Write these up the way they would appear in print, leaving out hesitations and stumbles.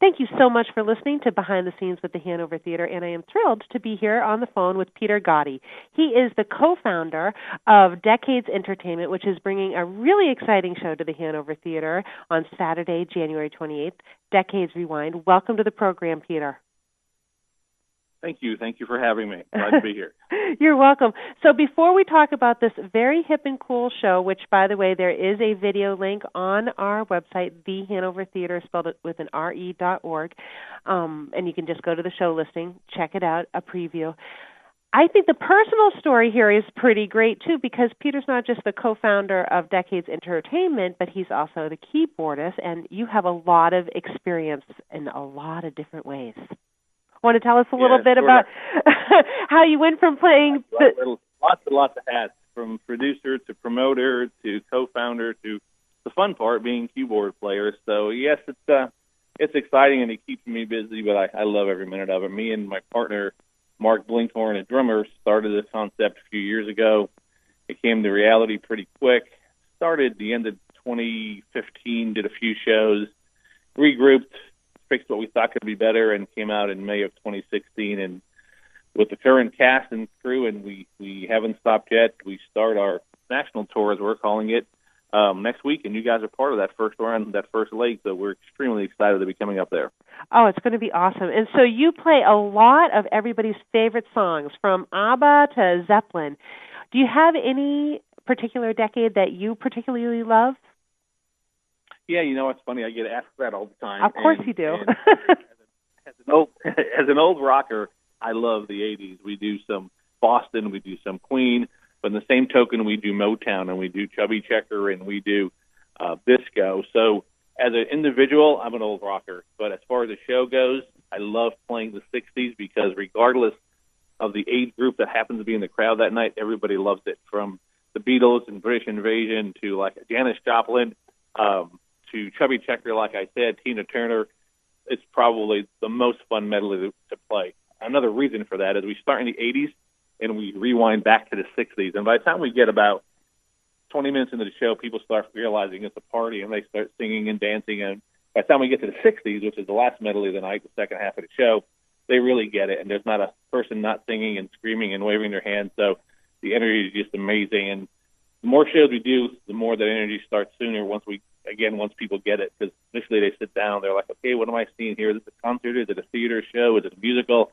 Thank you so much for listening to Behind the Scenes with the Hanover Theater, and I am thrilled to be here on the phone with Peter Gatti. He is the co-founder of Decades Entertainment, which is bringing a really exciting show to the Hanover Theater on Saturday, January 28th, Decades Rewind. Welcome to the program, Peter. Thank you. Thank you for having me. Glad to be here. You're welcome. So before we talk about this very hip and cool show, which, by the way, there is a video link on our website, the Hanover Theater, spelled it with an RE.org, and you can just go to the show listing, check it out, a preview. I think the personal story here is pretty great, too, because Peter's not just the co-founder of Decades Entertainment, but he's also the keyboardist, and you have a lot of experience in a lot of different ways. Want to tell us a little bit about how you went from playing lots and lots of hats, from producer to promoter to co-founder to the fun part being keyboard player. So yes, it's exciting and it keeps me busy, but I love every minute of it. Me and my partner Mark Blinkhorn, a drummer, started this concept a few years ago. It came to reality pretty quick. Started the end of 2015, did a few shows, regrouped, fixed what we thought could be better, and came out in May of 2016. And with the current cast and crew, and we haven't stopped yet. We start our national tour, as we're calling it, next week, and you guys are part of that first run, that first leg, so we're extremely excited to be coming up there. Oh, it's going to be awesome. And so you play a lot of everybody's favorite songs, from Abba to Zeppelin. Do you have any particular decade that you particularly love? Yeah, you know, it's funny. I get asked that all the time. Of course you do. As an old rocker, I love the 80s. We do some Boston, we do some Queen, but in the same token, we do Motown, and we do Chubby Checker, and we do disco. So as an individual, I'm an old rocker. But as far as the show goes, I love playing the 60s because regardless of the age group that happens to be in the crowd that night, everybody loves it, from the Beatles and British Invasion to like Janis Joplin, to Chubby Checker, like I said, Tina Turner. It's probably the most fun medley to play. Another reason for that is we start in the 80s and we rewind back to the 60s. And by the time we get about 20 minutes into the show, people start realizing it's a party and they start singing and dancing. And by the time we get to the 60s, which is the last medley of the night, the second half of the show, they really get it. And there's not a person not singing and screaming and waving their hands. So the energy is just amazing. And the more shows we do, the more that energy starts sooner once people get it, because initially they sit down, they're like, okay, what am I seeing here? Is it a concert? Is it a theater show? Is it a musical?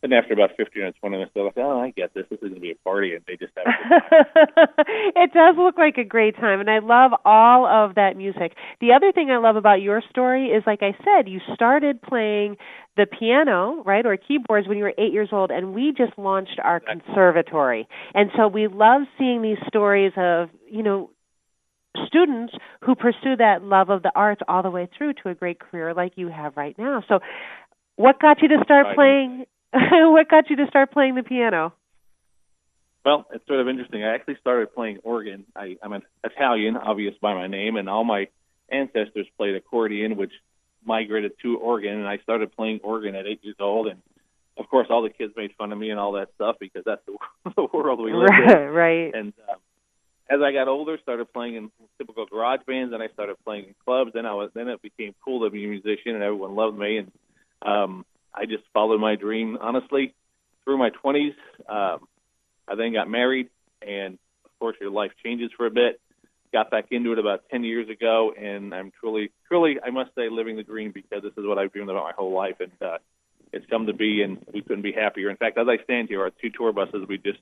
And after about 15 or 20 minutes, they're like, oh, I get this. This is going to be a party, and they just have a good time. It does look like a great time, and I love all of that music. The other thing I love about your story is, like I said, you started playing the piano, right, or keyboards when you were 8 years old, and we just launched our conservatory. And so we love seeing these stories of, you know, students who pursue that love of the arts all the way through to a great career like you have right now. So what got you to start playing? What got you to start playing the piano? Well, it's sort of interesting. I actually started playing organ. I'm an Italian, obvious by my name, and all my ancestors played accordion, which migrated to organ, and I started playing organ at 8 years old. And of course, all the kids made fun of me and all that stuff because that's the world we live in. Right. And as I got older, started playing in typical garage bands, and I started playing in clubs. Then it became cool to be a musician, and everyone loved me. And I just followed my dream, honestly, through my 20s. I then got married, and of course, your life changes for a bit. Got back into it about 10 years ago, and I'm truly, I must say, living the dream, because this is what I've dreamed about my whole life, and it's come to be, and we couldn't be happier. In fact, as I stand here, our 2 tour buses we just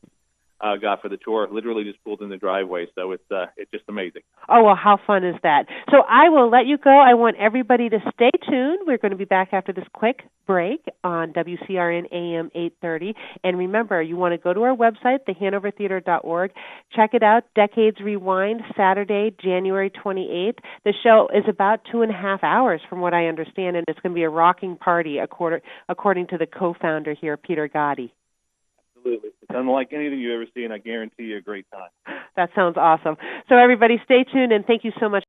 got for the tour literally just pulled in the driveway, so it's just amazing. Oh, well, how fun is that? So I will let you go. I want everybody to stay tuned. We're going to be back after this quick break on WCRN AM 830. And remember, you want to go to our website, thehanovertheater.org. Check it out, Decades Rewind, Saturday, January 28th. The show is about 2.5 hours, from what I understand, and it's going to be a rocking party, according to the co-founder here, Peter Gatti. Absolutely. It's unlike anything you've ever seen. I guarantee you a great time. That sounds awesome. So everybody stay tuned, and thank you so much.